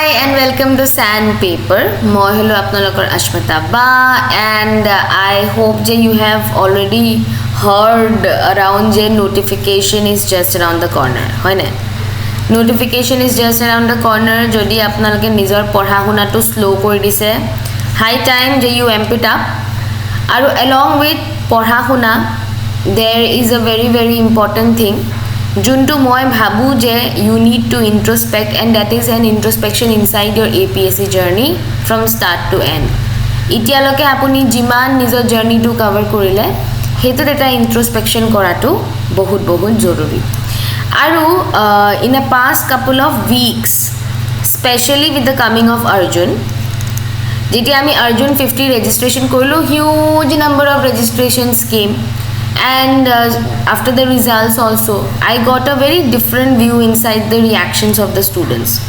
Hi and welcome to Sandpaper. Moi holo apnalokor Ashmita Ba and I hope that you have already heard around the notification is just around the corner. Hoy na? Notification is just around the corner. Jodi apnaloke nijor podha huna to slow kori dise. High time that you amp it up. Aru along with podha huna, there is a very important thing. Juntu moi bhabu je you need to introspect, and that is an introspection inside your APSC journey from start to end. Itialoke apuni jiman nijor journey to cover korile hetu eta introspection koratu bahut joruri. Aru in a past couple of weeks, especially with the coming of Arjun, jeti ami Arjun 50 registration korilo, huge number of registrations came. And after the results also, I got a very different view inside the reactions of the students.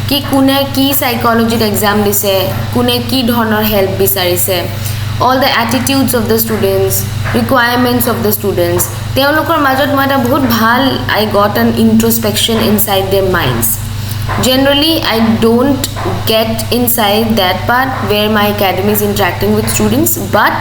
Ki kune ki psychology exam dise, kune ki dhonor help bisarise, all the attitudes of the students, requirements of the students. Teolokor majot mata bahut bhal, I got an introspection inside their minds. Generally, I don't get inside that part where my academy is interacting with students, but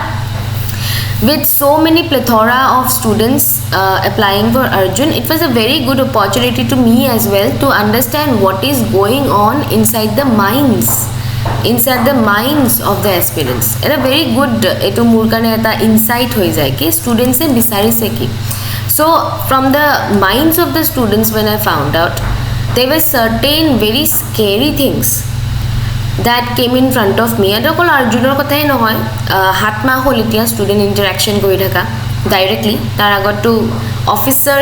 with so many plethora of students applying for Arjun, it was a very good opportunity to me as well to understand what is going on inside the minds of the aspirants. It's a very good etu mur kane eta insight hoi jay ki students e bisarise ki. So from the minds of the students, when I found out, there were certain very scary things that came in front of me. And all Arjunor kothai nohoy, hatma hol etia student interaction kori thaka directly. Tar agot to officer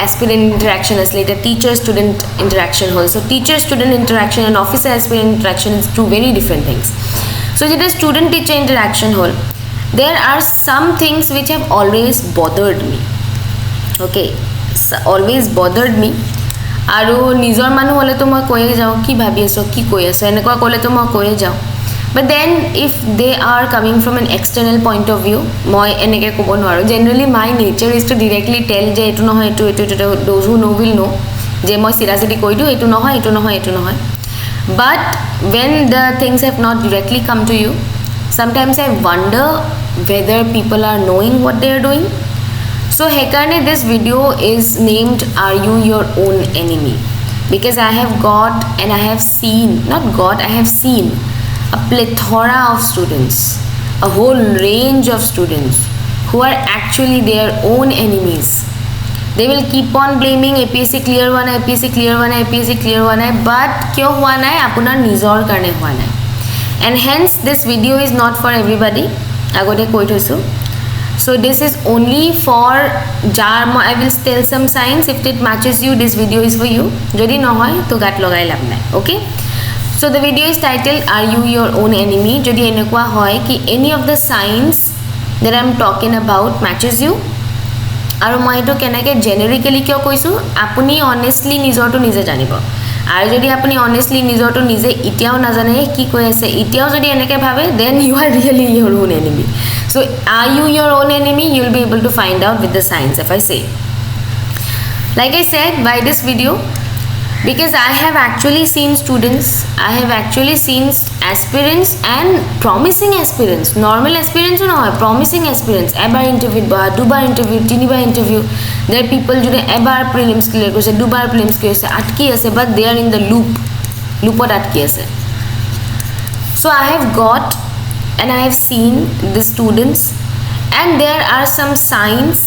aspirant interaction as later teacher student interaction hol. So teacher student interaction and officer aspirant interaction is two very different things. So jeta student teacher interaction hol, there are some things which have always bothered me. Okay, so always bothered me. আৰু নিজৰ মানুহ হলে তো মই কয়ে যাও কি ভাবি আছো কি কই আছো এনেকুৱা কলে তো মই কয়ে যাও, but then if they are coming from an external point of view, মই এনেকে কব নোৱাৰো. Generally my nature is to directly tell যে এটো নহয় এটো those who know will know, যে মই seriously কৈ দিও এটো নহয় এটো নহয় এটো নহয়. But when the things have not directly come to you, sometimes I wonder whether people are knowing what they are doing. So hekarne this video is named Are You Your Own Enemy? Because I have got and I have seen, not got, I have seen a plethora of students, a whole range of students who are actually their own enemies. They will keep on blaming APSC clear one, APSC clear one, APSC clear one, but kyo hua nai apunar nijor karne hua nai. And hence this video is not for everybody. Agote koi thoisu. So this is only for jar. I will tell some signs. If it matches you, this video is for you. Jodi no hoy to gat logai lab nai. Okay. So the video is titled Are You Your Own Enemy? Jodi enekwa hoy ki any of the signs that I am talking about matches you. Aru moi to kenake generically kyo koisu, apuni honestly nijor to nije janibo. আৰু যদি আপুনি honestly নিজৰ to নিজে ইতিয়াও নাজানে কি কৈ আছে, ইতিয়াও যদি এনেকে ভাবে, then you are really your own enemy. So are you your own enemy? You will be able to find out with the signs if I say. Like I said, why this video? Because I have actually seen students, I have actually seen aspirants and promising aspirants, normal aspirants no, promising aspirants, ebar interview ba, dubar interview, tinibar interview. There are people who ebar prelims clear korse, dubar prelims clear korse, atki ase, but they are in the loopot atki ase. So I have got and I have seen the students, and there are some signs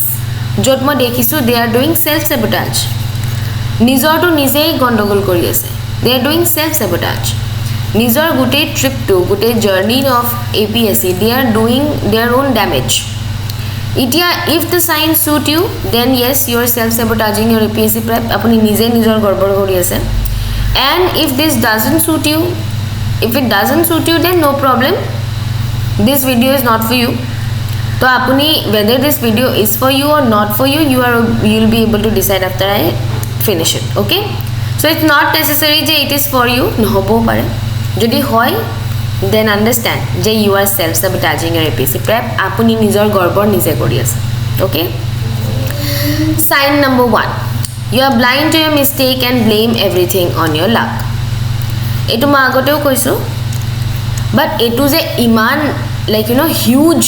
jot moi dekhisu they are doing self sabotage. Nijor to নিজেই গন্ডগোল কৰি আছে. They are doing self sabotage. Nijor গোটেই trip to গোটেই journey of APSC, they are doing their own damage. If the signs suit you, then yes, you are self sabotaging your APSC prep. আপুনি নিজে নিজৰ গড়বড় কৰি আছে. And if this doesn't suit you, if it doesn't suit you, then no problem. This video is not for you. So apuni whether this video is for you or not for you, you'll be able to decide after I finish it. Okay, so it's not necessary je it is for you, no hobo pare. Jodi hoy, then understand je you are self sabotaging your APSC prep, apuni nijor gorbor nije kori ase. Okay, sign number 1, you are blind to your mistake and blame everything on your luck. এইটো মই আগতেও কৈছোঁ বাট এইটো যে ইমান like you know huge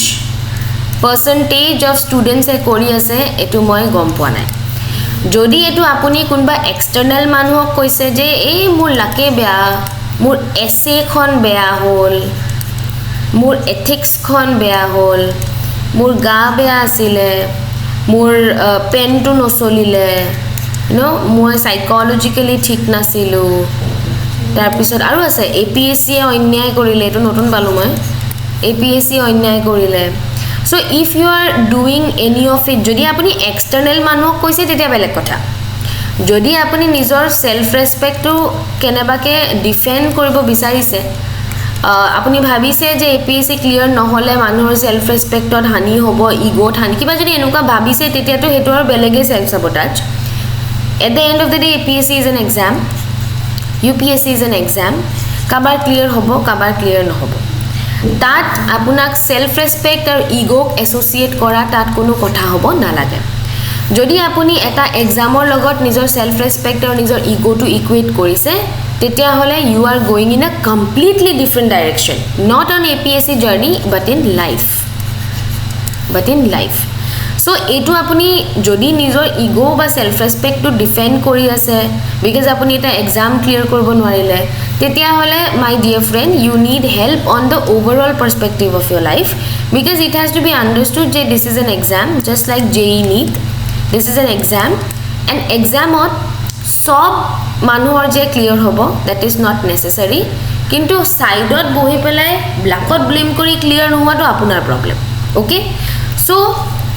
percentage of ষ্টুডেণ্টছে কৰি আছে এইটো মই গম পোৱা নাই যদি এইটো আপুনি কোনোবা এক্সটাৰ্নেল মানুহক কৈছে যে এই মোৰ লাকে বেয়া মোৰ এছেখন বেয়া হ'ল মোৰ এথিক্সখন বেয়া হ'ল মোৰ গা বেয়া আছিলে মোৰ পেনটো নচলিলে মই সাইকোলজিক্যালি ঠিক নাছিলোঁ তাৰপিছত আৰু আছে APSC অন্যায় কৰিলে এইটো নতুন পালো মই APSC অন্যায় কৰিলে so if you are doing any of it যদি আপুনি এক্সটাৰ্নেল মানুহক কৈছে তেতিয়া বেলেগ কথা যদি আপুনি নিজৰ সেলফ ৰেসপেক্টটো কেনেবাকে ডিফেন্ড কৰিব বিচাৰিছে আপুনি ভাবিছে যে APSC ক্লিয়াৰ নহলে মানুহৰ সেলফ ৰেসপেক্টত হানি হ'ব ইগোত হানি কিবা যদি এনেকুৱা ভাবিছে তেতিয়াতো হেটো আৰু বেলেগে self sabotage at the end of the day APSC is an exam UPSC is an exam কাবাৰ ক্লিয়াৰ হ'ব কাবাৰ ক্লিয়াৰ নহব তাত আপোনাক সেলফ ৰেসপেক্ট আৰু ইগোক এসোসিয়েট কৰা তাত কোনো কথা হ'ব নালাগে যদি আপুনি এটা এক্সামৰ লগত নিজৰ সেলফ ৰেসপেক্ট আৰু নিজৰ ইগোটো ইকুৱেট কৰিছে তেতিয়া হলে you are going in a completely different direction not on APSC journey but in life so etu apuni jodi nijor ego ba self respect to defend kori ase because apuni eta exam clear koribo nwarile tetia hole my dear friend you need help on the overall perspective of your life because it has to be understood that this is an exam just like JEE NEET this is an exam and exam on sob manuhor je clear hobo that is not necessary kintu side ot bohi pelai black ot blame kori clear nohua to apunar problem okay so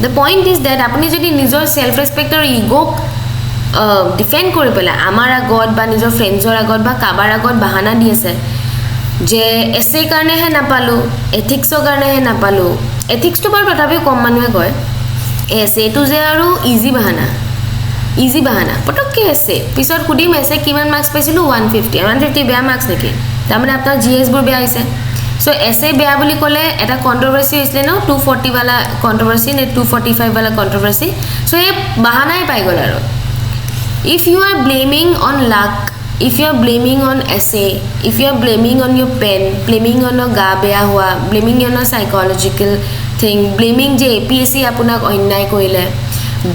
the point is that apuni jodi nijor self respect or ego defend kori pela amar agot ba nijor friends or agot ba kabar agot bahana di ase je essay karne he napalu ethics o karne he napalu ethics to bar tothapi kom manue koy essay to je aru easy bahana potokke essay pisor kudim essay kiman marks paisilu 150 beya marks neki tamane apnar GS bur beya aise so essay beya boli kole eta controversy hoisle no 240 wala controversy ne 245 wala controversy so e bahanai pai gol aro if you are blaming on luck if you are blaming on essay if you are blaming on your pen blaming on your ga beya hua blaming on your psychological thing blaming je APSC apunak onnay koile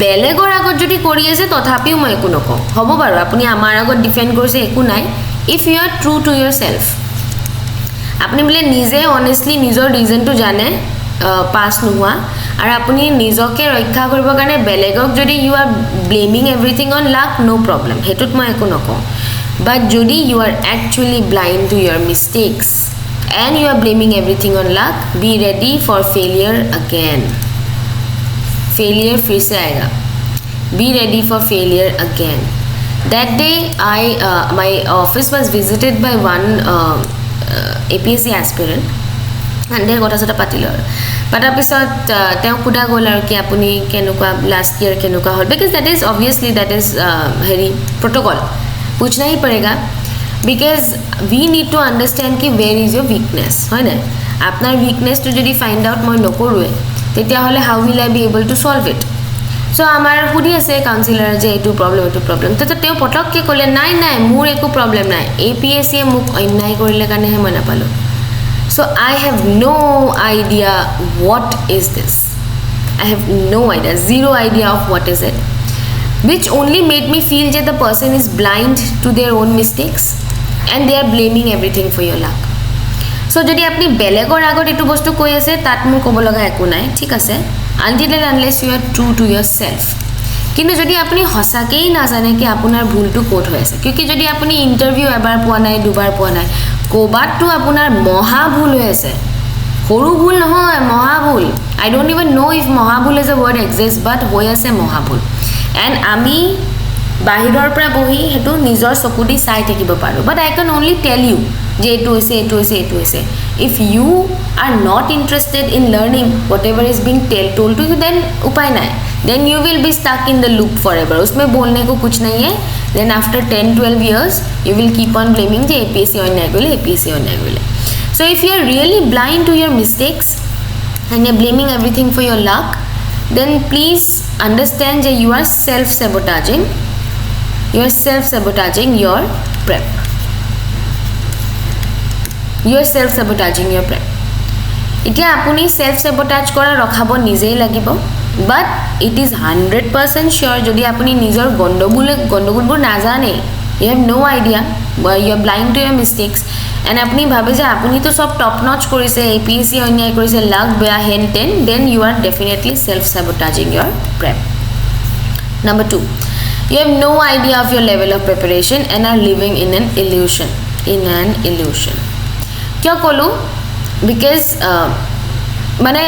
বেলেগৰ আগত যদি কৰি আছে তথাপিও মই একো নকওঁ হ'ব বাৰু আপুনি আমাৰ আগত ডিফেন্ড কৰিছে একো নাই if you are true to yourself আপুনি বলে নিজে অনেস্টলি নিজৰ ৰিজনটো জানে পাস নোহোৱা আৰু আপুনি নিজকে ৰক্ষা কৰিবৰ কাৰণে বেলেগক যদি you are blaming everything on luck no problem হেতুত মই একো নকওঁ বাট যদি you are actually blind to your mistakes and you are blaming everything on luck be ready for failure again failure फिर से आएगा be ready for failure again that day my office was visited by one APSC aspirant and they got a particular but episode teo kuda golar ki apuni kenuka last year kenuka hol because that is obviously that is very protocol puchna hi padega because we need to understand ki where is your weakness hoy na apnar weakness to jodi find out moi nokorue তেতিয়া হলে how will I be able to solve it so আমার hoodie আছে councillor যে এটু problem তো তেও পটককে কলে নাই মোর একো প্রবলেম নাই APSC মুক অন্যায় করিলে কানে হে মই নাপালো so I have no idea what is this I have no idea zero idea of what is it which only made me feel that the person is blind to their own mistakes and they are blaming everything for your luck so যদি আপনি বেলেগৰ আগত এটু বস্তু কৈ আছে তাত মোৰ কব লগা একো নাই ঠিক আছে until and unless you are true to yourself কিন্তু যদি আপনি হসাকেই না জানে কি আপোনাৰ ভুলটো কোট হৈ আছে কিউকি যদি আপনি ইন্টাৰভিউ এবাৰ পোৱা নাই দুবাৰ পোৱা নাই কোবাতটো আপোনাৰ মহা ভুল হৈ আছে সৰু ভুল নহয় মহা ভুল I don't even know if মহা ভুল is a word exists but হৈ আছে মহা ভুল and আমি বাহিৰৰ পৰা বহি হেতু নিজৰ চকুদি চাই থাকিব পাৰো but I can only tell you যে এটু হৈছে if you are not interested in learning whatever is being told to you then upay nahi then you will be stuck in the loop forever usme bolne ko kuch nahi hai then after 10-12 years you will keep on blaming the APSC onnay kole so if you are really blind to your mistakes and you are blaming everything for your luck then please understand that you are self sabotaging your prep you are self sabotaging your prep. এতিয়া আপুনি self sabotage কৰা ৰখাব নিজেই লাগিব, but it is 100% sure যদি আপুনি নিজৰ গণ্ডগোলবোৰ নাজানে, you have no idea, you are blind to your mistakes, and আপুনি ভাবে যে আপুনি তো সব টপ নচ কৰিছে, APSC অন্যায় কৰিছে, লাগ বেয়া হেন ten, then you are definitely self sabotaging your prep. Number 2, you have no idea of your level of preparation and are living in an illusion. কিয় ক'লো? Because মানে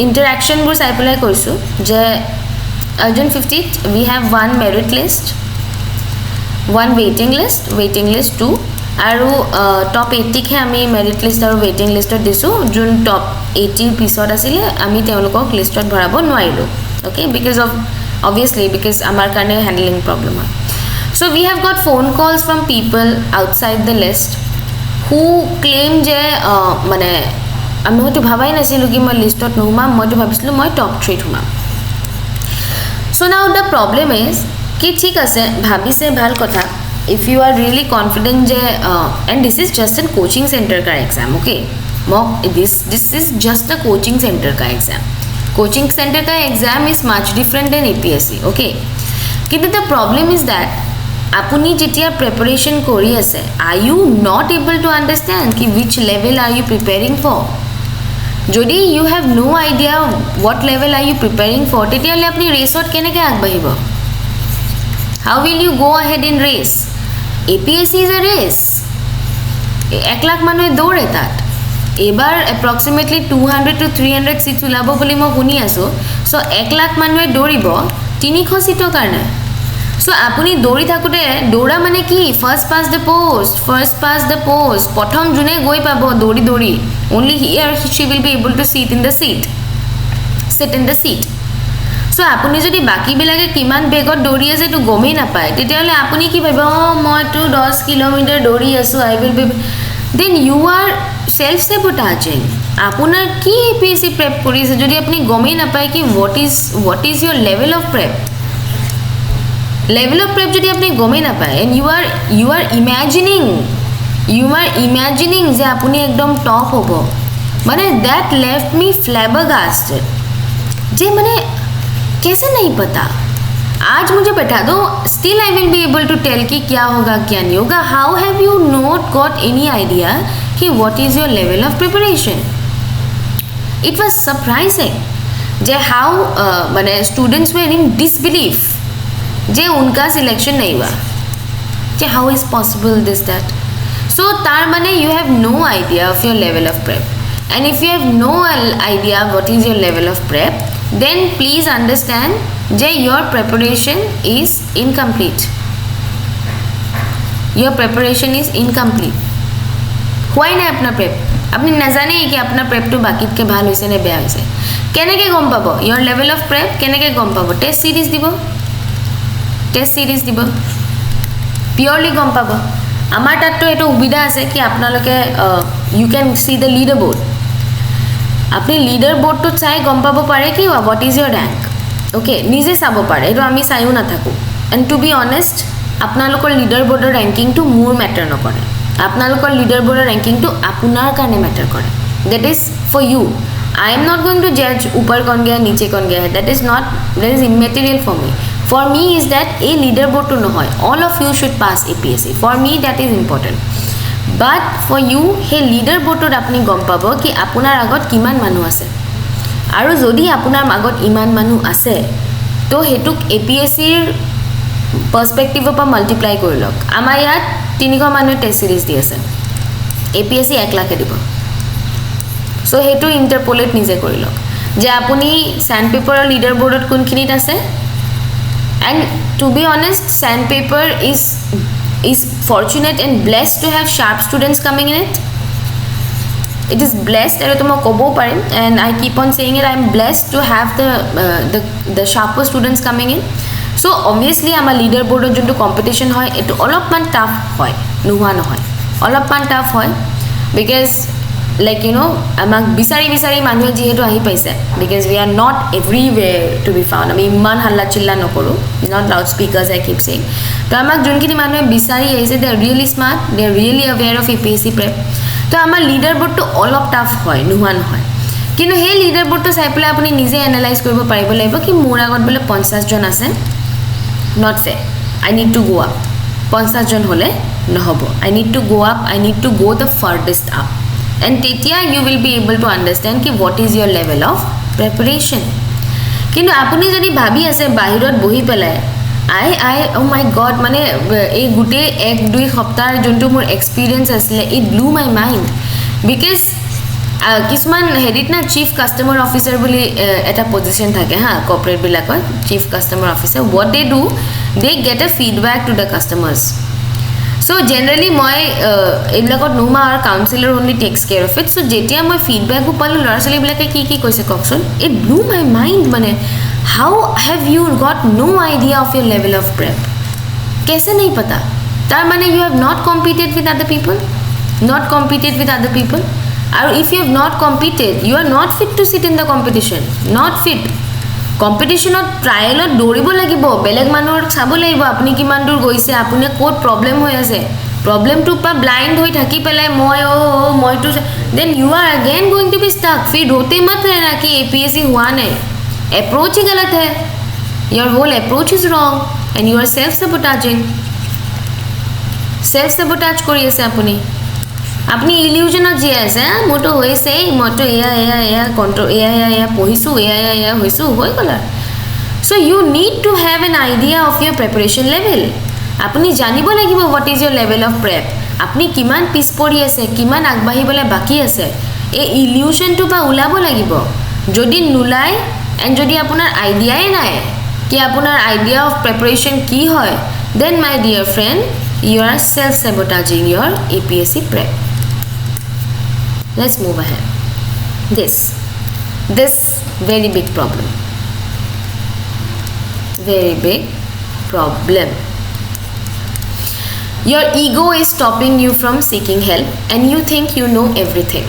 ইণ্টাৰেকশ্যনবোৰ চাই পেলাই কৈছোঁ যে Arjun 50th we have one merit list, one waiting list 2, আৰু top 80হে আমি merit list আৰু ৱেইটিং লিষ্টত দিছোঁ, যোন টপ 80ৰ পিছত আছিলে আমি তেওঁলোকক লিষ্টত ভৰাব নোৱাৰিলোঁ, অ'কে, obviously because আমাৰ কাৰণে হেণ্ডলিং প্ৰব্লেম হয়. So we have got phone calls from people outside the list who claim যে মানে আমি হয়তো ভাবাই নাছিলোঁ কি মই লিষ্টত নোসোমাম, মইতো ভাবিছিলোঁ মই টপ 3ত সোমাম. So now the problem is কি ঠিক আছে ভাবিছে ভাল কথা, if you are really confident যে and this is just a coaching center ka exam, okay, this is just a coaching center ka exam. Coaching center ka exam is much different than APSC, okay, কিন্তু the problem is that আপুনি যেতিয়া preparation কৰি আছে, are you not able to understand ki which level are you preparing for? যদি you have no idea what level are you preparing for, তেতিয়াহ'লে আপুনি ৰেচত কেনেকৈ আগবাঢ়িব? How will you go ahead in race? APSC is a race. 1 lakh মানুহে দৌৰে তাত, এবাৰ approximately 200 to 300 seat ওলাব বুলি মই শুনি আছোঁ. চ' 1 লাখ মানুহে দৌৰিব 300 সিটৰ কাৰণে. চ' আপুনি দৌৰি থাকোঁতে, দৌৰা মানে কি, ফাৰ্ষ্ট পাছ দ্য পোষ্ট, প্ৰথম যোনে গৈ পাব দৌৰি only he or she will be able to sit in the seat. চ' আপুনি যদি বাকীবিলাকে কিমান বেগত দৌৰি আছে এইটো গমেই নাপায়, তেতিয়াহ'লে আপুনি কি ভাবিব, মইতো 10 কিলোমিটাৰ দৌৰি আছোঁ, I will be, then you are self sabotaging. আপোনাৰ কি APSC প্ৰেপ কৰিছে যদি আপুনি গমেই নাপায় কি what is your level of prep যদি আপুনি গমেই নাপায়, and you are imagining যে আপুনি একদম টপ হ'ব, মানে that left me flabbergasted. যে মানে कैसे नहीं पता, आज मुझे बैठा दो, still I will be able to tell कि क्या होगा क्या नहीं होगा. How have you not got any idea कि what is your level of preparation? It was surprising J how माने students were in disbelief जे उनका selection नहीं हुआ, जे how is possible this that. So तार माने you have no idea of your level of prep, and if you have no idea what is your level of prep, then please understand that your preparation is incomplete. Why na apna prep? Apni nazane ki apna prep to bakit ke bhal hoise ne beya hoise. Keneke gom pabo your level of prep? Keneke gom pabo? Test series dibo. Purely gom pabo. Amar tatto eto ubida ase ki apnaloke you can see the leaderboard. আপনি লিডার বোর্ডটো চাই গম পাব পাৰে কি what is your rank, okay, নিজে চাব পাৰে, এইটো আমি চাইও নাথাকোঁ. এণ্ড টু বি অনেষ্ট, আপোনালোকৰ লিডাৰ বোৰ্ডৰ ৰেংকিংটো মোৰ মেটাৰ নকৰে, আপোনালোকৰ লিডাৰ বোৰ্ডৰ ৰেংকিংটো আপোনাৰ কাৰণে মেটাৰ কৰে. That is for you. I am not going to জাজ ওপৰ কন গয়া নিচে কন গয়া, that is immaterial for me. For me is that এই লিডাৰ বোৰ্ডটো নহয়, all of you should pass APSC. For me that is important. But for you সেই লিডাৰ বোৰ্ডটোত আপুনি গম পাব কি আপোনাৰ আগত কিমান মানুহ আছে, আৰু যদি আপোনাৰ আগত ইমান মানুহ আছে তো সেইটোক APSCৰ পাৰ্সপেক্টিভৰ পৰা মাল্টিপ্লাই কৰি লওক. আমাৰ ইয়াত 300 মানুহে টেষ্ট সিৰিজ দি আছে, APSC 1 লাখে দিব. চ' সেইটো ইণ্টাৰপোলেট নিজে কৰি লওক যে আপুনি স্যান্ড পেপাৰৰ লিডাৰ বোৰ্ডত কোনখিনিত আছে. And to be honest, sandpaper is fortunate and blessed to have sharp students coming in it. It is blessed, and to মই ক'ব পাৰিম, and I keep on saying it, I am blessed to have the sharper students coming in. So obviously আমাৰ leader boardৰ যোনটো competition হয় এটো অলপমান tough হয়, নোহোৱা নহয়, অলপমান টাফ হয়, because like you know আমাক বিচাৰি মানুহে যিহেতু আহি পাইছে, because we are not everywhere to be found. আমি ইমান হাল্লা চিল্লা নকৰোঁ, not loud speakers I keep saying. তো আমাক যোনখিনি মানুহে বিচাৰি আহিছে, they are really smart, they are really aware of APSC prep. তো আমাৰ লিডাৰ বোৰ্ডটো অলপ টাফ হয় নোহোৱা নহয় কিন্তু সেই লিডাৰ বোৰ্ডটো চাই পেলাই আপুনি নিজে এনালাইজ কৰিব পাৰিব লাগিব কি মোৰ আগত বোলে 50 জন আছে not say I need to go up 50 জন হলে নহব I need to go up I need to go the furthest up and তেতিয়া you will be able to understand ki what is your level of preparation কিন্তু আপুনি যদি ভাবি আছে বাহিৰত বহি পেলাই I oh my god মানে এই গুটে 1-2 সপ্তাহ যোনটো মোৰ এক্সপেৰিয়েন্স আছিল it blew my mind because কিছুমান হেডিট না চিফ কাস্টমাৰ অফিচাৰ বুলি এটা পজিশন থাকে হা কৰ্পোৰেট বিলাকৰ chief customer officer what they do they get a feedback to the customers so generally মই এইবিলাকত নোমা আৰু কাউন্সিলৰ only takes care of it so যেতিয়া মই ফিডব্যাক পালো লৰাছলি বিলাকে কি কৈছে ককচোন it blew my mind মানে how have you got no idea of your level of prep कैसे नहीं पता तार माने you have not competed with other people and if you have not competed you are not fit to sit in the competition not fit competition or trial or doribo lagibo beleg manor chabo laibo apni kiman dur goise apune code problem hoy ase problem to pa blind hoi thaki pelai moi to then you are again going to be stuck fit hote mat rehna ki APSC hua nahi approach hi galat hai your whole approach is wrong and you are self sabotage kori ase apuni আপনি ইলিউশনত G আছে মোটো হইছে মোটো এয়া control এয়া পহিসু এয়া হইসু হই গলা so you need to have an idea of your preparation level আপনি জানিব লাগিব what is your level of prep আপনি কিমান পিছ পৰি আছে কিমান আগবাঢ়িবলৈ বাকি আছে এই ইলিউশনটো বা উলাব লাগিব যদি নুলাই এন্ড যদি আপোনাৰ আইডিয়াই নাই কি আপোনাৰ আইডিয়া অফ প্রিপারেশন কি হয় then my dear friend you are self sabotaging your APSC prep let's move ahead this very big problem your ego is stopping you from seeking help and you think you know everything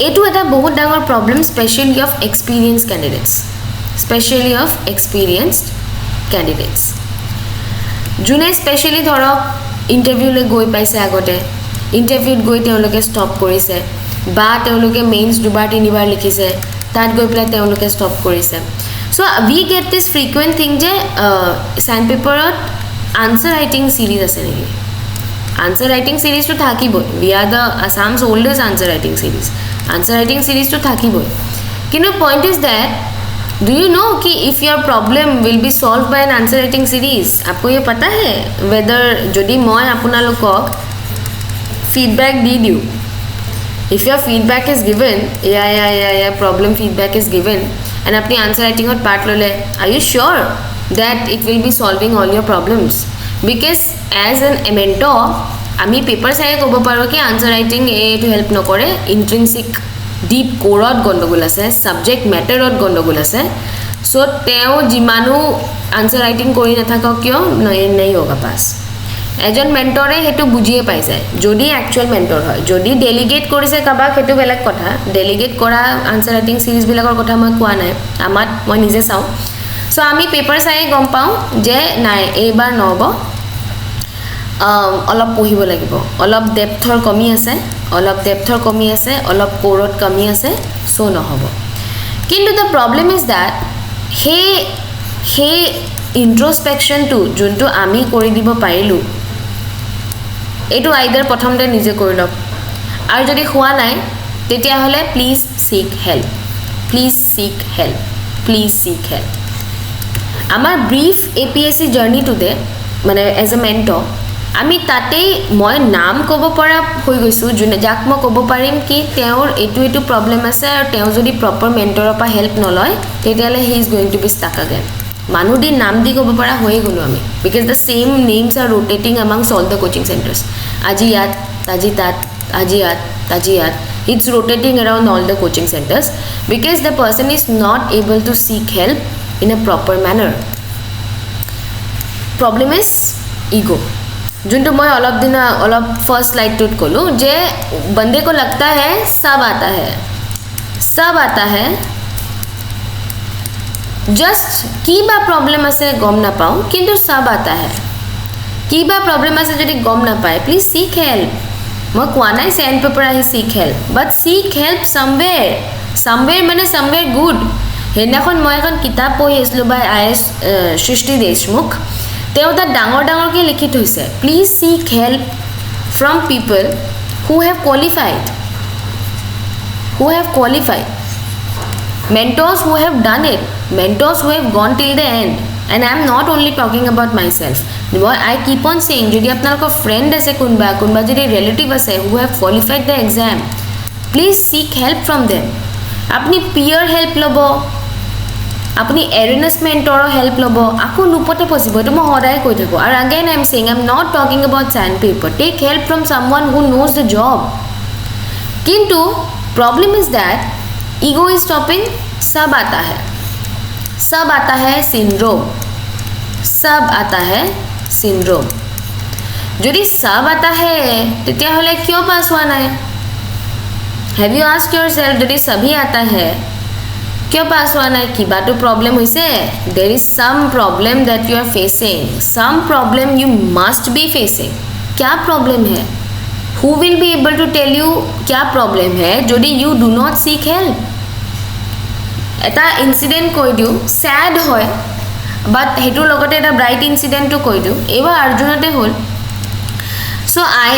etu eta bahut dangor problem especially of experienced candidates june specially dhorok interview le goi paise agote interview goi teoloke stop korise ba teoloke mains dubar tinibar likhise tat goi pla teoloke stop korise so we get this frequent thing je sandpaper answer writing series ase niki answer writing series to thakibo we are the Assam's oldest answer writing series to thakibo kintu point is that do you know कि if your problem will be solved by an answer writing series आपको ये पता है whether जदि मैं अपना लोगों feedback दी दियो if your feedback is given yeah problem feedback is given and अपनी answer writing और part लो ले are you sure that it will be solving all your problems because as an mentor आमी paper से को बोपारो कि answer writing to help न करे intrinsic deep core গন্ডগোল আছে subject matter গন্ডগোল আছে so তেও জিমানো answer writing কৰি নাথাকক কিয় নাই হোগা পাস এজন মেন্টৰে হেতু বুজিয়ে পাই যায় যদি একচুয়াল মেন্টৰ হয় যদি ডেলিগেট কৰিছে কাবাক হেতু বেলেগ কথা ডেলিগেট কৰা answer writing series বিলাকৰ কথা মই কোৱা নাই আমাত মই নিজে চাও so আমি পেপাৰ চাই গম পাও যে নাই এইবাৰ নহব অলপ পঢ়িব লাগিব অলপ ডেপথৰ কমি আছে অলপ কোৰত কমি আছে সো নহব কিন্তু the problem is that হে introspection to যোনটো আমি কৰি দিব পাৰিলো এটো আইদাৰ প্ৰথমতে নিজে কৰি লওক আৰু যদি হোৱা নাই তেতিয়া হলে প্লিজ seek help আমাৰ ব্ৰিফ APSC জাৰ্নি টুডে মানে এজ এ মেন্টৰ আমি তাতেই মই নাম কব পৰা হৈ গৈছো জুনে যাক মই কব পাৰিম কি তেওঁৰ এটো প্ৰবলেম আছে আৰু তেওঁ যদি প্ৰপাৰ মেন্টৰৰ পৰা হেল্প নলয় তেতিয়ালে he is going to be stuck again মানুহ দি নাম দি কব পৰা হৈ গলো আমি because the same names are rotating amongst all the coaching centers আজি ইয়াত আজি তাত আজি ইয়াত আজি ইয়াত it's rotating around all the coaching centers because the person is not able to seek help in a proper manner problem is ego जुन्टो मैं अलग फर्स्ट स्लाइड टूट कोलू जे बंदे को लगता है सब आता है जस्ट की बा प्रॉब्लम असे गम ना पाऊं किंतु सब आता है কিবা প্ৰবলেম আছে যদি গম না পায় প্লিজ সিক হেল্প মই কোৱা নাই সেন্ড পেপাৰ আহি সিক হেল্প বাট সিক হেল্প somewhere মানে somewhere good হেনাখন মই এখন কিতাপ পঢ়ি আছিলো বাই আইএস সৃষ্টি দেশমুখ তেওঁ তাত ডাঙৰ ডাঙৰকৈ লিখি থৈছে প্লিজ সিক help from people who have qualified mentors who have done it mentors who have gone till the end and I am not only talking about myself I keep on saying jodi apnalok friend ase kunba jodi relative ase who have qualified the exam please seek help from them apni peer help lobo apni erroneous mentor help lobo aku lupote possible to mo horai koi thako and again I am saying I am not talking about sandpaper take help from someone who knows the job kintu problem is that ego is stopping सब आता है syndrome যদি सब आता है তেতিয়া হলে কিয় পাস হোৱা নাই have you asked yourself যদি सभी आता है क्यों पास हुआ ना किबा तो प्रॉब्लम होइसे there is some problem that you are facing some problem you must be facing क्या प्रॉब्लम है who will be able to tell you क्या प्रॉब्लम है যদি you do not seek help এটা ইনসিডেন্ট কৈ দিও স্যাড হয় বাট হেতু লগতে এটা ব্ৰাইট ইনসিডেন্টটো কৈ দিও এবা আৰ্জুনতে হল সো আই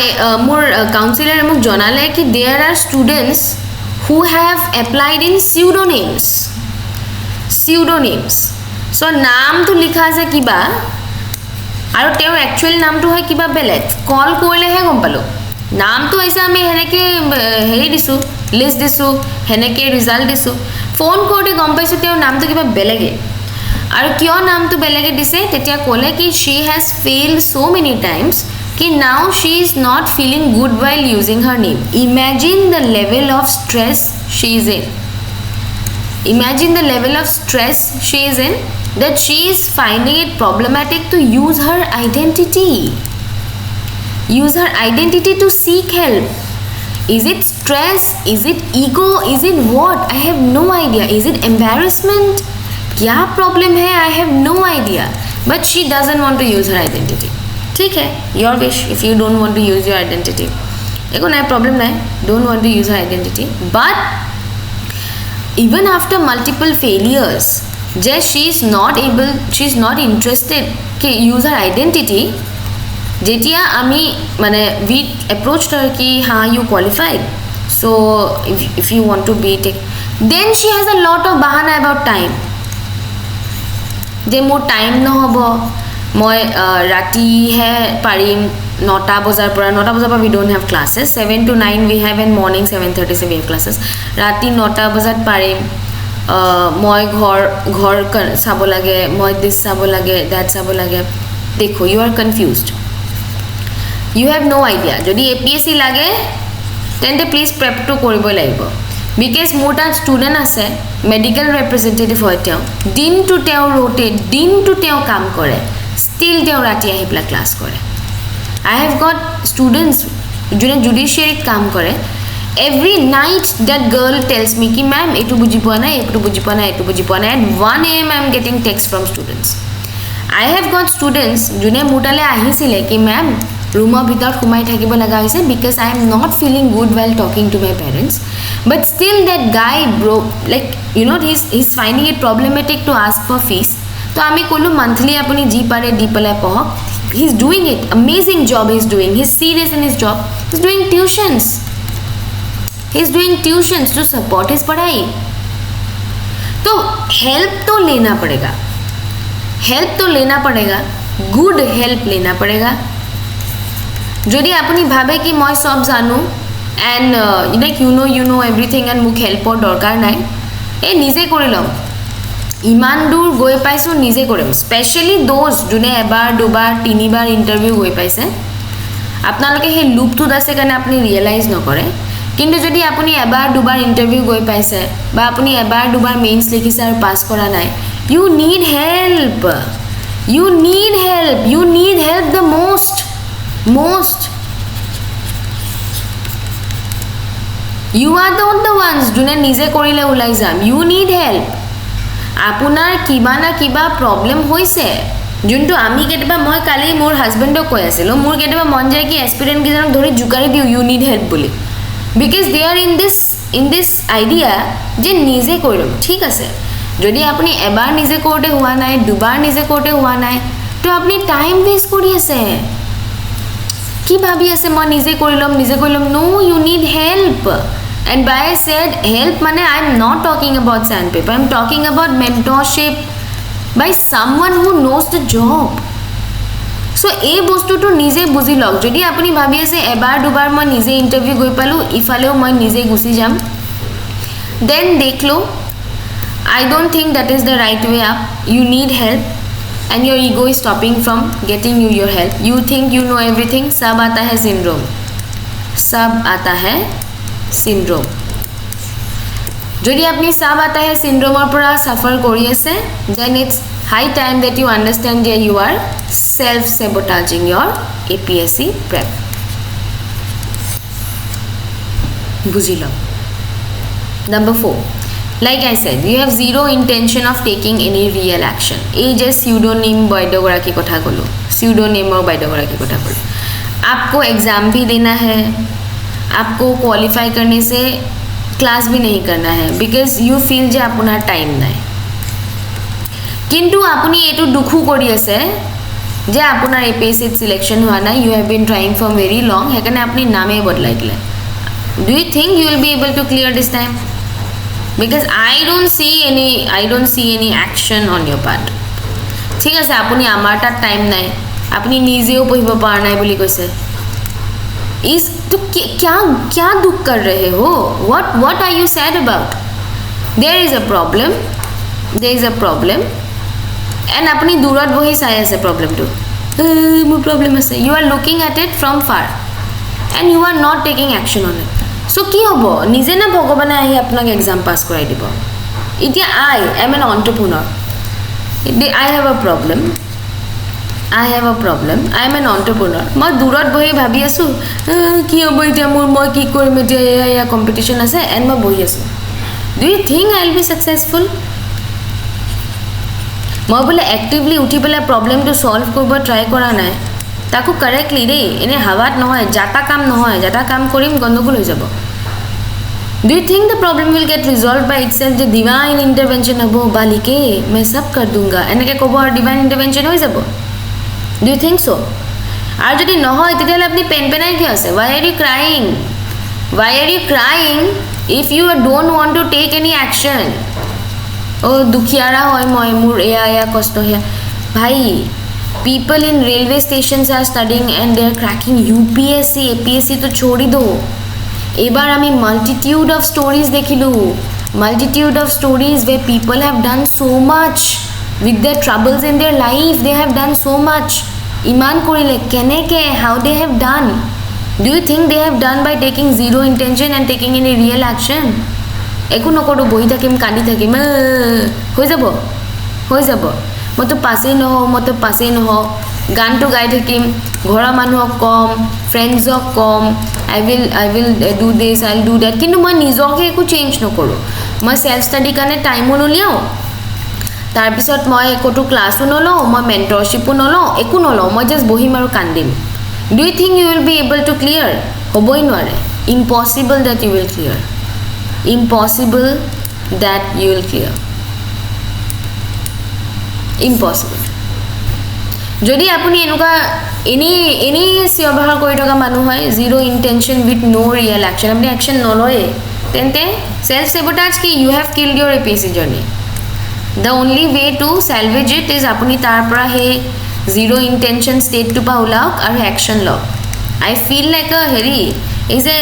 মোৰ কাউন্সিলৰে মোক জনালে কি there are students who have applied in pseudonyms so নাম তো লিখা আছে কিবা আৰু তেও একচুয়াল নামটো হয় কিবা বেলেগ কল কৰিলেহে গম পালো নামটো হৈছে আমি হেনেকে হেৰি দিছো লিস্ট দিছো হেনেকে ৰিজাল্ট দিছো ফোন কৰোতে গম পাইছো তেও নামটো কিবা বেলেগে আৰু কিয় নামটো বেলেগে দিছে তেতিয়া ক'লে কি she has failed so many times कि now she is not feeling good while using her name imagine the level of stress she is in that she is finding it problematic to use her identity to seek help is it stress is it ego is it what I have no idea is it embarrassment क्या problem है I have no idea but she doesn't want to use her identity ठीक है your wish if you don't want to use your identity एको ना problem ना don't want to use her identity but even after multiple failures just she is not interested to use her identity जेतिया आमी माने we approached her कि हाँ you qualified so if you want to be take then she has a lot of bahana about time J more time न होबो মই ৰাতি হে পাৰিম 9টা বজাৰ পৰা we don't have classes 7 to 9 we have and morning 7:30 se we have classes ৰাতি 9টা বজাত পাৰিম মই ঘৰ চাব লাগে মই দিস চাব লাগে দ্যাট চাব লাগে দেখো you are confused you have no idea যদি APSC লাগে তেন্তে প্লিজ প্ৰেপ টু কৰিব লাগিব because মোৰ তাত ষ্টুডেন্ট আছে মেডিকেল ৰিপ্ৰেজেন্টেটিভ হয় তেওঁ দিন টু তেওঁ কাম কৰে still তেওঁ ৰাতি আহি প্লা ক্লাস কৰে I have got students যোনে জুডিশিয়াৰিত কাম কৰে every night that girl tells me ki ma'am etu buji poa na at 1 am I am getting text from students I have got students june mutale ahisile ki ma'am room bhitor khumai thakibo laga hoise because I am not feeling good while talking to my parents but still that guy bro like you know he's finding it problematic to ask for fees तो आमी कोलू monthly अपनी जी पारे दी पले पहुँच he's doing it amazing job he's doing he's serious in his job he's doing tuitions to support his पढ़ाई तो help तो लेना पड़ेगा good help लेना पड़ेगा যদি আপনি ভাবে কি মই সব জানো and like you know everything and মুখ helpor দরকার নাই এ নিজে কৰি লম ইমান দূৰ গৈ পাইছো নিজে কৰিম স্পেশালি দোজ যোনে এবাৰ দুবাৰ তিনিবাৰ ইন্টাৰভিউ গৈ পাইছে আপোনালোকে হে লুপটো আছে কাৰণে আপুনি ৰিয়েলাইজ নকৰে কিন্তু যদি আপুনি এবাৰ দুবাৰ ইন্টাৰভিউ গৈ পাইছে বা আপুনি এবাৰ দুবাৰ মেইনছ লিখিছে আৰু পাস কৰা নাই you need help the most you are the ones যোনে নিজে কৰিলে ওলাই যাম you need help আপোনাৰ কিবা না কিবা প্ৰবলেম হৈছে যোনটো আমি কেতিয়াবা মই কালি মোৰ হাজবেণ্ডক কৈ আছিলোঁ মোৰ কেতিয়াবা মন যায় কি এস্পিৰেণ্ট কেইজনক ধৰি জোকাৰি দিওঁ ইউ নিড হেল্প বুলি because they are in this idea যে নিজে কৰি ল'ম ঠিক আছে যদি আপুনি এবাৰ নিজে কৰোঁতে হোৱা নাই দুবাৰ নিজে কৰোঁতে হোৱা নাই তো আপুনি টাইম ৱেষ্ট কৰি আছে কি ভাবি আছে মই নিজে কৰি ল'ম no you need help and by I said help mane I am not talking about sandpaper I am talking about mentorship by someone who knows the job so ei bostu to nije buzi log jodi apuni bhabi ase ebar dubar moi nije interview goi palu ifaleo moi nije gusi jam then dekhlo I don't think that is the right way up you need help and your ego is stopping from getting you your help you think you know everything sab aata hai syndrome যদি আপনি sub আতা হে সিনড্ৰোমৰ পৰা সাফাৰ কৰি আছে then it's high time that you understand that you are self sabotaging your APSC prep বুজিলো number 4 like I said you have zero intention of taking any real action এই যে pseudonym বৈদগৰাকী কথা কলো pseudonym বৈদগৰাকী কথা কলো आपको एग्जाम भी देना है आपको क्वालिफाई करने से क्लास भी नहीं करना है बिकॉज यू फील जे अपना टाइम নাই কিন্তু আপুনি এটো দুখু কৰি আছে যে আপোনাৰ APSC সিলেকশন হোৱা নাই you have been trying for very long হেকানে আপুনি নামে বদলাই দিলে do you think you will be able to clear this time because I don't see any action on your part ঠিক আছে আপুনি আমাৰ তাত টাইম নাই আপুনি নিজেও পঢ়িব পাৰ নাই বুলি কৈছে इस तो क्या दुख कर रहे हो what are you sad about there is a problem and apni durat bohi sai ase problem to more problem ase you are looking at it from far and you are not taking action on it so ki hobo nije na bhagobane ahi apnak exam pass korai dibo itia I am an entrepreneur I have a problem I am an entrepreneur মই দূৰত বহি ভাবি আছো কি হ'ব এতিয়া মোৰ মই কি কৰিম এতিয়া এয়া কম্পিটিশন আছে এন্ড মই বহি আছো do you think I will be successful মই বলে অ্যাক্টিভলি উঠি পেলা প্ৰবলেম টু সলভ কৰিব ট্ৰাই কৰা নাই তাকো কাৰেক্টলি দেই এনে হাৱাত নহয় জাতা কাম কৰিম গণ্ডগোল হৈ যাব do you think the problem will get resolved by itself যে divine intervention হ'ব বালিকে मैं सब कर दूंगा এনেকে ক'ব আৰু divine intervention হৈ যাব do you think so আর যদি নহয় তেতিয়ালে আপনি পেনপেনাই কি আছে why are you crying if you don't want to take any action oh dukhiara hoy moi mur eya kosto hoya bhai people in railway stations are studying and they are cracking UPSC APSC to chhodi do ebar ami multitude of stories dekhilu where people have done so much with their troubles in their life they have done so much iman korile keneke how they have done do you think they have done by taking zero intention and taking any real action ekku nokoru bohi thakim kandi thakim hoi jabo moto passe no ho গান তো গাই থাকিম ঘৰৰ মানুহক কম ফ্ৰেন্ডছক কম I will do this I'll do that কিন্তু মই নিজকে একো চেঞ্জ নকৰো মই সেলফ স্টাডি কাৰণে টাইমো নলিয়াও তাৰ পিছত মই একোটো ক্লাসো নলও মই মেন্টৰশিপো নলও একো নলও মই জাস্ট বহিম আৰু কান্দিম do you think you will be able to clear হবই নোৱাৰে impossible that you will clear impossible যদি আপুনি এনুকা এনি ব্যৱহাৰ কৰি থকা মানুহ হয় zero intention with no real action আপনি অ্যাকশন নলয়ে তেন্তে সেলফ সেবোটাজ কি you have killed your APSC journey the only way to salvage it is apuni tar pora he zero intention state to pa ulaok aru action log I feel like a heri is a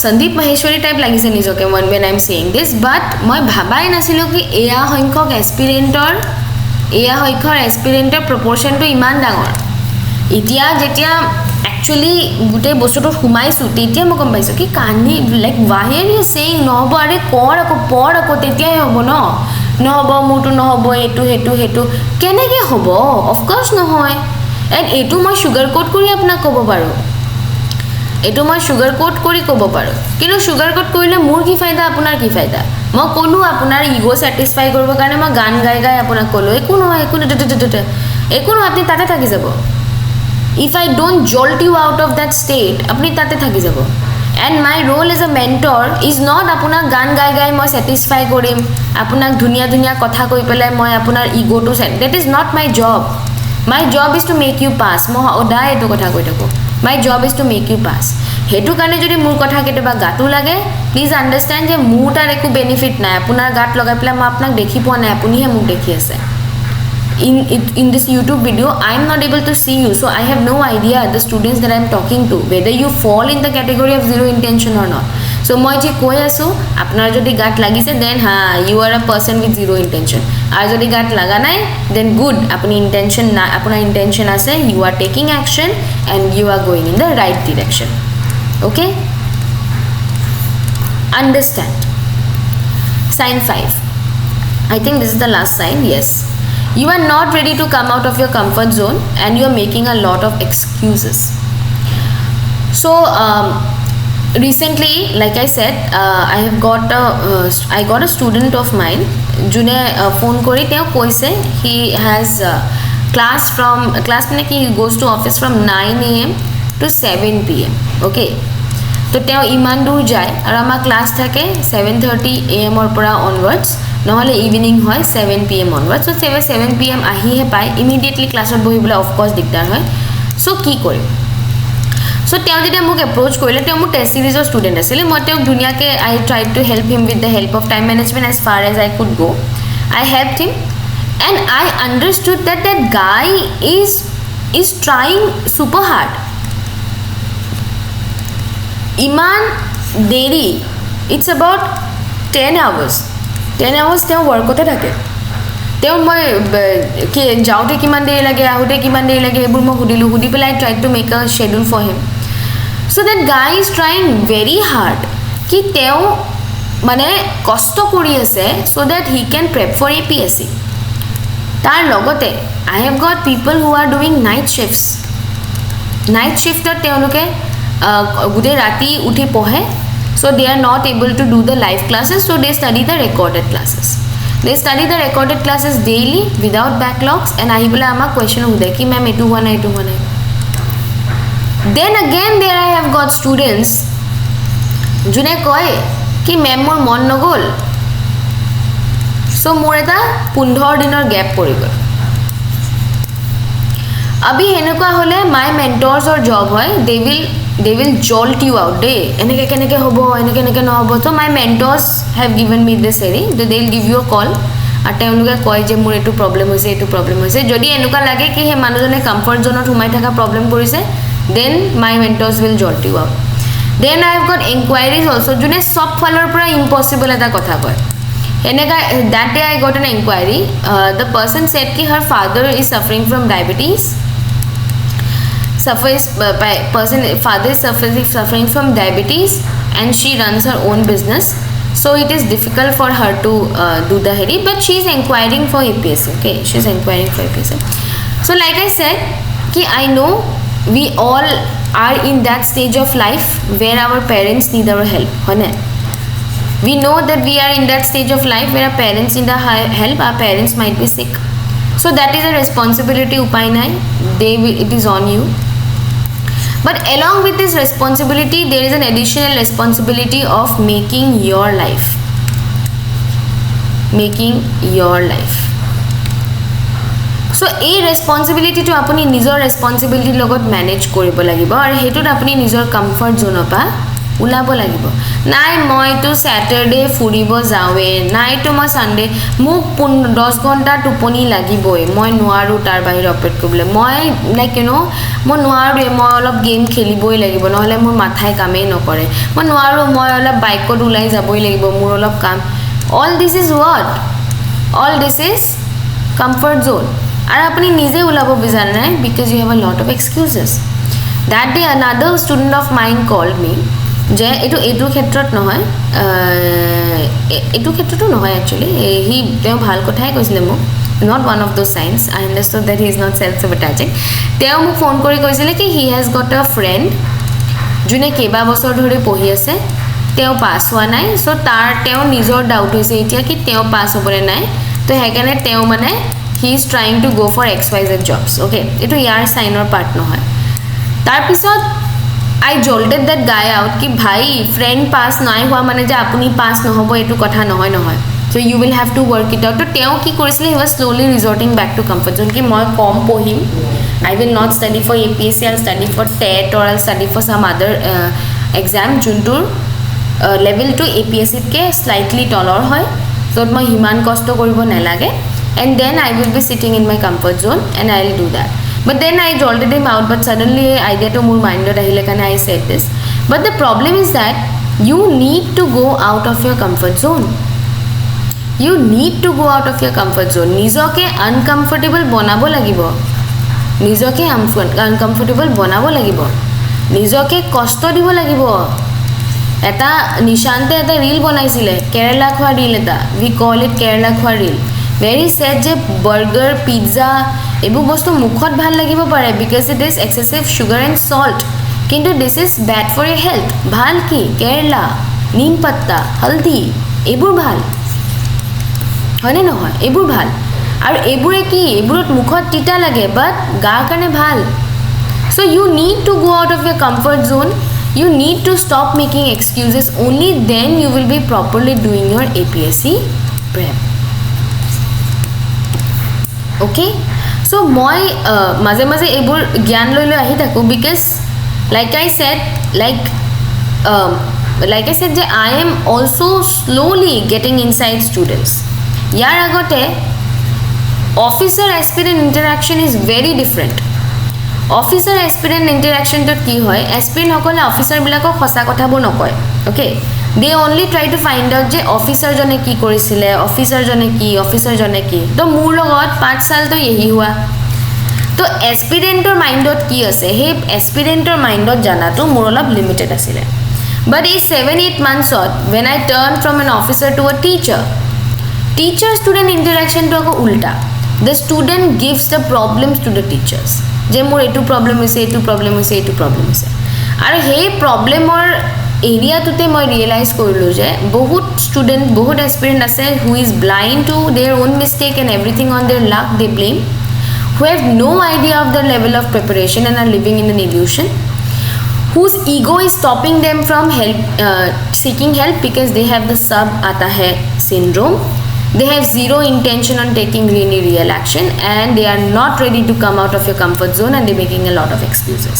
Sandeep Maheshwari type lagise nijoke when I am saying this but moi bhabai nasilo ki eya hoikhok aspirantor proportion to iman dangor itia jetia actually gute bostoto humaisu tetia mo kom paisu ki kani like why are you saying no hobo are kor ako tetia hobo no hobo mutu no hobo hetu keneke hobo of course no hoy and etu moi sugar coat kori apna kobo paro এটো মই sugar coat কৰি ক'ব পাৰো কিন্তু sugar coat কৰিলে মোৰ কি ফায়দা আপোনাৰ কি ফায়দা মই ক'লো আপোনাৰ ইগো স্যাটিসফাই কৰিব কাৰণে মই গান গাই গাই আপোনাক ক'লো একো নহয় আপুনি তাতে থাকি যাব if I don't jolt you out of that state আপুনি তাতে থাকি যাব and my role as a mentor is not আপোনাক গান গাই গাই মই স্যাটিসফাই কৰিম আপোনাক ধুনিয়া ধুনিয়া কথা কৈ পেলাই মই আপোনাৰ ego to set that is not my job my job is to make you pass মই ওদাই এটো কথা কৈ থাকো my job is to make you pass হেতু কাৰণে যদি মোৰ কথা কেতেবা গাটু লাগে প্লিজ আন্ডাৰস্ট্যান্ড যে মোৰ তাৰ একো বেনিফিট নাই আপোনাৰ গাট লগাই পেলাই মই আপোনাক দেখি পোৱা নাই আপুনিহে মোক দেখি আছে in this YouTube video I am not able to see you so I have no idea the students that I am talking to whether you fall in the category of zero intention or not so moi je koi asu apnar jodi gat lagise then ha you are a person with zero intention ar jodi gat laga nai then good apni intention na apnar intention ase you are taking action and you are going in the right direction okay understand sign 5 I think this is the last sign yes you are not ready to come out of your comfort zone and you are making a lot of excuses so recently like I said I got a student of mine june phone kori teo koise he has class mane he goes to office from 9 am to 7 pm okay to teo iman dur jay ar amar class thake 7:30 am or pora onwards নহলে evening হয় 7 pm onwards so 7 pm আহি হে পাই immediately ক্লাছত বহিবলে of course দিগদাৰ হয় so কি কৰিম সো তেওঁ যেতিয়া মোক এপ্ৰোচ কৰিলে তেওঁ মোৰ টেষ্ট সিৰিজৰ ষ্টুডেন্ট আছিল মই তেওঁক দুনিয়াকে I tried to help him with the help of time management as far as I could go I helped him and I understood that guy is trying super hard iman deri it's about 10 hours তেওঁ ওয়ার্কতে থাকে তেওঁ মই কি যাওতে কিমান দেৰি লাগে আহুতে কিমান দেৰি লাগে এবোৰ মই হুদি পেলাই try to make a schedule for him so that guy is trying very hard কি তেওঁ মানে কষ্ট কৰি আছে so that he can prep for APSC তার লগতে I have got people who are doing night শিফটত তেওঁলোকে গুটে ৰাতি উঠি পঢ়ে so they are not able to do the live classes so they study the recorded classes daily without backlogs and ahi bola ama question hoda ki ma'am etu hona then again there I have got students june koy ki ma'am mor mon nogol so mor eta 15 dinor gap pori gol abhi henukwa hole my mentors or job hoy they will jolt you out day eneke keneke hobo eneke no hobo so my mentors have given me this area they will give you a call আর তেওঁলোকে কয় যে মোৰ এটো problem হৈছে যদি এনুকা লাগে কি হে মানুহজনে কমফৰ্ট জোনত হুমাই থাকা প্ৰবলেম কৰিছে then my mentors will jolt you out then I have got inquiries also june sub falor pura impossible eta kotha koy eneka that day I got an inquiry the person said ki her father is suffering from diabetes father is suffering from diabetes and she runs her own business so it is difficult for her to do the heady but she is inquiring for APSC okay she is inquiring for APSC so like I said ki I know we all are in that stage of life where our parents need our help hone we know that we are in that stage of life where our parents need our help our parents might be sick so that is a responsibility upay nai it is on you but along with this responsibility there is an additional responsibility of making your life so a responsibility to apuni nijor responsibility logot manage koribo lagibo ar hetut apuni nijor comfort zone pa ulabo lagibo nai moi to saturday furibo jawe nai to ma sunday muk 10 ghonta tuponi lagiboi moi nuaru tar bahir operate kobole moi like you know মই নোৱাৰো মই অলপ game খেলিবই লাগিব নহলে মোৰ মাথাই কামেই নকৰে মই নোৱাৰো মই অলপ বাইকত উলাই যাবই লাগিব মোৰ অলপ কাম all this is comfort zone আর আপনি নিজে উলাব বিজান নাই because you have a lot of excuses that day another student of mine called me যে এটো ক্ষেত্ৰত নহয় এটো ক্ষেত্ৰটো নহয় actually he তেওঁ ভাল কথাই কৈছিলে মোক not one of those signs I understood that he is not self sabotaging teo mu phone kori koisile ki he has got a friend যোনে কেইবা বছৰ ধৰি পঢ়ি আছে তেওঁ পাছ হোৱা নাই সো তাৰ তেওঁ নিজৰ ডাউট হৈছে এতিয়া কি তেওঁ পাছ হ'বলে নাই তো হেকানে তেওঁ মানে he is trying to go for xyz jobs okay etu yar signer part নহয় tar pisot I jolted that guy out ki bhai friend pass nai hua mane je apuni pass no hobo etu kotha nohoy nohoy so you will have to work it out to teo ki korisile he was slowly resorting back to comfort zone ki moi kom pohim I will not study for APSC I'll study for TET or I'll study for some other exam juntur level to APSC ke slightly taller hoy so moi himan kosto koribo nalage and then I will be sitting in my comfort zone and I'll do that but then I jolted him out but suddenly idea to more mind ahile kana I said this but the problem is that you need to go out of your comfort zone you need to go out of your comfort zone nijoke uncomfortable banabo lagibo nijoke uncomfortable banabo lagibo nijoke kosto dibo lagibo eta nishante eta reel banaisile Kerala khwa reel eta we call it Kerala khwa reel very sad je burger pizza ebu bostu mukhot bhal lagibo pare because it is excessive sugar and salt kintu this is bad for your health bhal ki Kerala neem patta haldi ebur bhal hone no hoy ebur bhal aru ebure ki eburot mukhot tita lage but gar kane bhal so you need to go out of your comfort zone you need to stop making excuses only then you will be properly doing your APSC prep okay so moi maze maze ebur gyan loi loi ahi thaku because like I said je I am also slowly getting inside students yar agote officer aspirant interaction is very different officer aspirant interaction to ki hoy aspirant hokole officer bilako khosa kotha bo nokoy okay they only try to find out je officer jone ki korisile officer jone ki to mur logot 5 sal to yehi hua to aspirant or mind dot ki ase he aspirant or mind dot jana to mur olop limited asile but in 7-8 months when I turned from an officer to a teacher student interaction to go ulta the student gives the problems to the teachers je mur etu problem hoise aru he problem or area tute moi realize korlu je bahut student bahut aspirant ase who is blind to their own mistake and everything on their luck they blame who have no idea of the level of preparation and are living in an illusion whose ego is stopping them from seeking help because they have the sab aata hai syndrome they have zero intention on taking any real action and they are not ready to come out of your comfort zone and they making a lot of excuses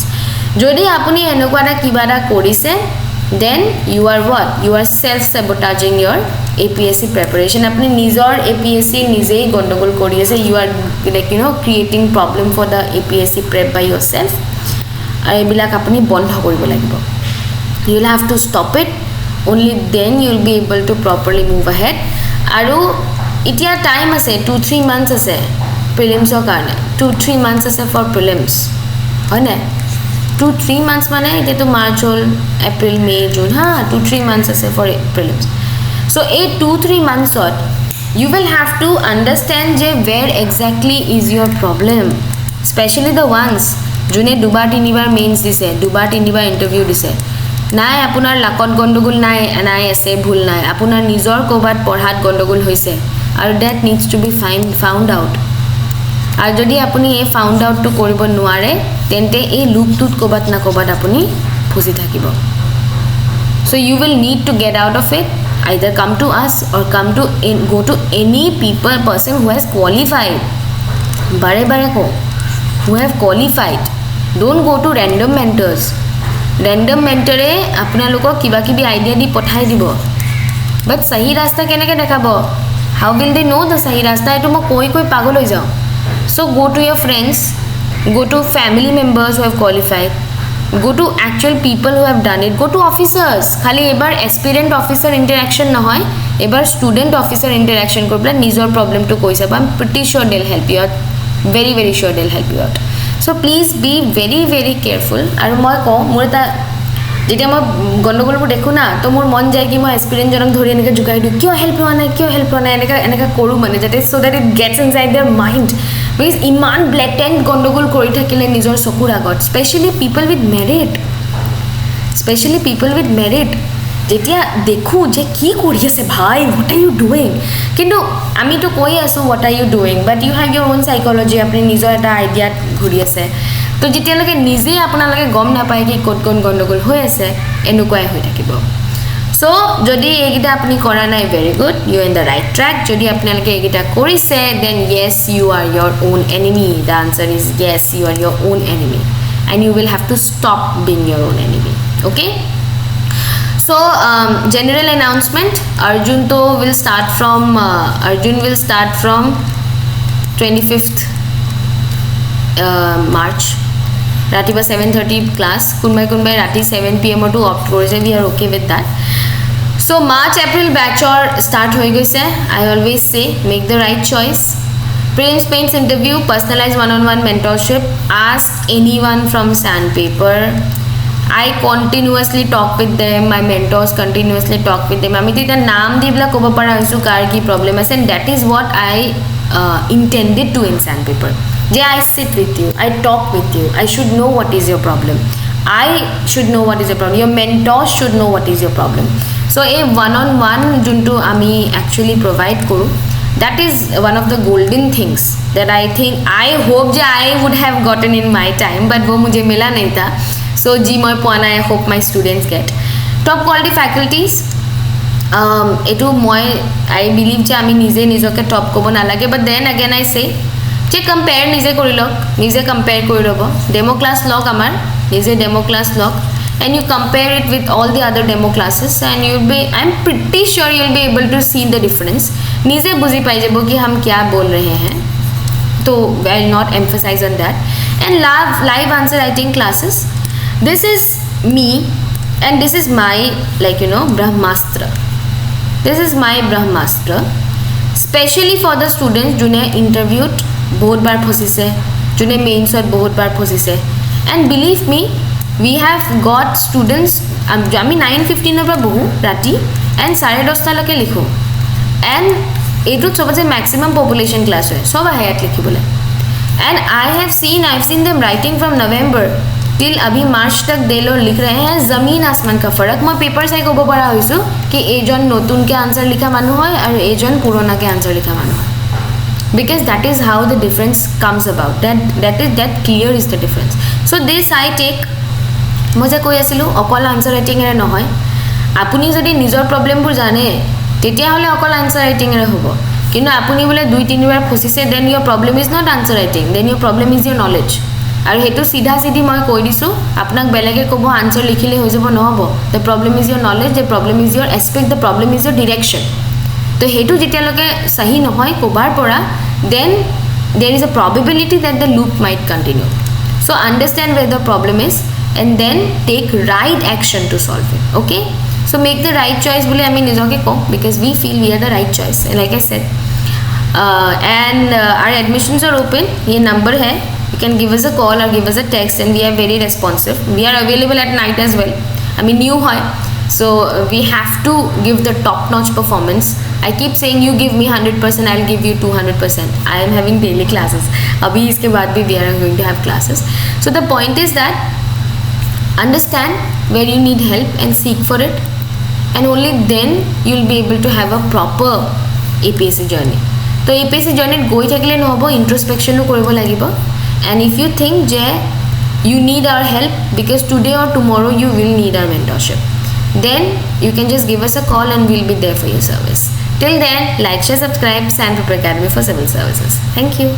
jodi apuni enokwa na kibara korise then you are what you are self sabotaging your APSC preparation apni nijor APSC nijei gondogol kori ase you are like creating problem for the APSC prep by yourself ai bilak apni bondho koribo lagibo you will have to stop it only then you will be able to properly move ahead aru itia time ase 2-3 months ase prelims or karne 2-3 months ase for prelims hone 2-3 months mane ite to March hol April May June ha 2-3 months ase for prelims so 2-3 months you will have to understand je where exactly is your problem especially the ones june dubar tinibar mains dise dubar tinibar interview dise নাই আপোনাৰ লাকত গন্ডগোল নাই আছে ভুল নাই আপোনাৰ নিজৰ কোবাত পঢ়াত গন্ডগোল হৈছে আৰু that needs to be found out আৰু যদি আপুনি এই ফাউন্ড আউট টু কৰিব নোৱাৰে তেন্তে এই লুপটোত কোবাত না কোবাত আপুনি ফসি থাকিব so you will need to get out of it either come to us or go to any person who has qualified bare bare ko who have qualified don't go to random mentors random mentore apnaloko kiba kibi idea di pothai dibo but sahi rasta keneke dekhabo how will they know the sahi rasta eto mo koi pagol hoi jao so go to your friends go to family members who have qualified go to actual people who have done it go to officers khali ebar aspirant officer interaction na hoy ebar student officer interaction korla nijor problem to koi sab I'm pretty sure they'll help you out very very sure they'll help you out so please be very very careful aru moi ko mur ta jetia moi gondogol bu dekhu na to mur mon jay ki moi aspirant jonok dhori eneka jukai du kyo help howa nai eneka koru mane jate so that it gets inside their mind because iman blatant gondogol kori thakile nijor sokur agot especially people with merit specially people with merit যেতিয়া দেখোঁ যে কি কৰি আছে ভাই, what are you doing, কিন্তু আমিতো কৈ আছোঁ what are you doing, but you have your own psychology, আপুনি নিজৰ এটা আইডিয়াত ঘূৰি আছে। তো যেতিয়ালৈকে নিজেই আপোনালোকে গম নাপায় কি ক'ত কোন গণ্ডগোল হৈ আছে, এনেকুৱাই হৈ থাকিব। চ' যদি এইকেইটা আপুনি কৰা নাই, very good, you in the right track. যদি আপোনালোকে এইকেইটা কৰিছে, then yes you are your own enemy. The answer is yes you are your own enemy, and you will have to stop being your own enemy. Okay, so general announcement, Arjun will start from 25th March, ratiba 7:30 class, kunbai rati 7 pm to opt korise, we are okay with that. So March April batch or start hoy goise. I always say make the right choice. Prelims Paints interview, personalized one-on-one mentorship, ask anyone from Sandpaper. I continuously talk with them, my mentors continuously talk with them. আমি তেতিয়া নাম দি পেলাই ক'ব পৰা হৈছোঁ কাৰ কি problem আছে, and that is what I intended to in Sandpaper. যে I sit with you, I talk with you, I should know what is your problem, I should know what is your problem, your mentors should know what is your problem. So a one-on-one যোনটো আমি actually provide কৰোঁ, that is one of the golden things that I think, I hope যে I would have gotten in my time, but वो मुझे मिला नहीं था. So ji moi poana, I hope my students get top quality faculties. Etu moi I believe je ami nije nijoke top kobo na lage, but then again I say je compare nije korilok, nije compare kori lobo, demo class log amar nije demo class log, and you compare it with all the other demo classes, and you'll be, I'm pretty sure you'll be able to see the difference. Nije buzi pai jabo ki hum kya bol rahe hain, so I will not emphasize on that. And live answer writing classes, this is me, and this is my, like, you know, Brahmastra. This is my Brahmastra, specially for the students june interviewed bahut bar phosise, june mains or bahut bar phosise. And believe me, we have got students, ami 9:15 or bohu rati and 10:30 loke likho, and etu sobase maximum population class hoy, sob hayat likhibole. And I've seen them writing from November till अभी मार्च तक दे लो लिख रहे हैं, ज़मीन आसमान का फ़र्क। मैं पेपर साइ को बड़ा होइसु कि एजन नतुन के आंसर लिखा मानु है और एजन पुराना के आंसर लिखा मानु है, because that is how the difference comes about, that clear is the difference. So this I take, मजे কৈ আছিলো অকল আনসার রাইটিং এর নহয়, আপুনি যদি নিজৰ প্ৰবলেমবোৰ জানে তেতিয়া হলে অকল আনসাৰ ৰাইটিং এৰ হ'ব, কিন্তু আপুনি বলে 2-3 বাৰ ফসিছে, then your problem is not answer writing, then your problem is your knowledge. আৰু হেতু সিধা সিধি মই কৈ দিছো, আপোনাক বেলেগে ক'ব আনসার লিখিলে হৈ যাব, নহব। the problem is your knowledge, the problem is your aspect, the problem is your direction. তো হেতু যেতিয়ালৈকে সহি নহয় কোবাৰ পৰা, then there is a probability that the loop might continue. So understand where the problem is and then take right action to solve it. Okay, so make the right choice bole ami nijoke ko, because we feel we are the right choice, like I said. And our admissions are open, ye number hai, you can give us a call or give us a text, and we are very responsive. We are available at night as well. I mean new hoy, so we have to give the top notch performance. I keep saying you give me 100%, I'll give you 200%. I am having daily classes, abhi iske baad bhi we are going to have classes. So the point is that understand where you need help and seek for it, and only then you'll be able to have a proper APSC journey. So APSC journey goi thakile nohobo, introspection koribo lagibo. And if you think je you need our help because today or tomorrow you will need our mentorship, then you can just give us a call and we'll be there for your service. Till then, like, share, subscribe Sandpaper Academy for Civil Services. Thank you.